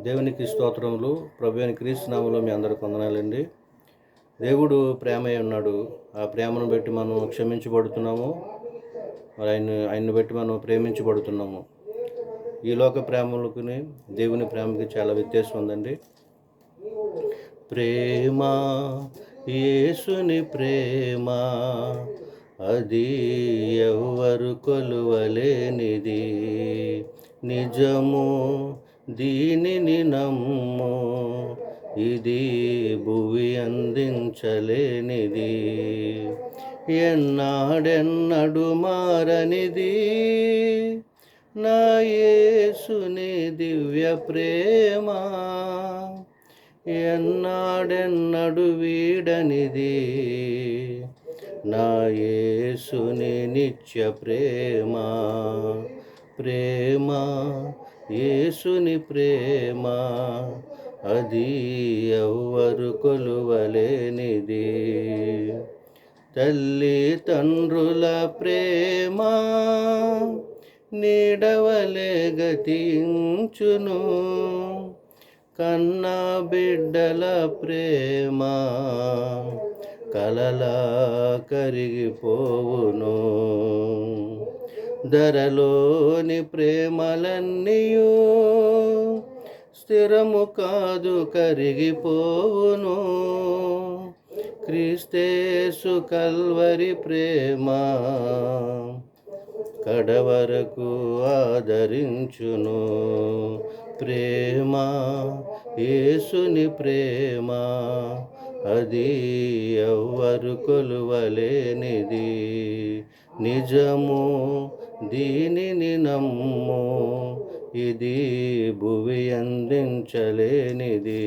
దేవునికి స్తోత్రములు. ప్రభువైన క్రీస్తు నామములో మీ అందరికి వందనాలండి. దేవుడు ప్రేమై ఉన్నాడు. ఆ ప్రేమను బట్టి మనం క్షమించబడుతున్నాము. మరి ఆయన్ని బట్టి మనం ప్రేమించబడుతున్నాము. ఈ లోక ప్రేమలకుని దేవుని ప్రేమకి చాలా వ్యత్యాసం ఉందండి. ప్రేమ, యేసుని ప్రేమ, అది ఎవ్వరు కొలువలేనిది. నిజము, దీనిని నమ్ము, ఇది భువి అందించలేనిది. ఎన్నాడెన్నడు మారనిది నా యేసుని దివ్య ప్రేమ. ఎన్నాడెన్నడు వీడనిది నా యేసుని నిత్య ప్రేమ. ప్రేమ, యేసుని ప్రేమ, అది ఎవ్వరు కొలువలేనిది. తల్లి తండ్రుల ప్రేమ నీడవలే గతించును. కన్నా బిడ్డల ప్రేమ కలలా కరిగిపోవును. ధరలోని ప్రేమలన్నీయు స్థిరము కాదు, కరిగిపోవును. క్రీస్తేసు కల్వరి ప్రేమ కడవరకు ఆదరించును. ప్రేమ, యేసుని ప్రేమ, అది ఎవ్వరు కొలువలేనిది. నిజము, దీనిని నమ్ము, ఇది భువి అందించలేనిది.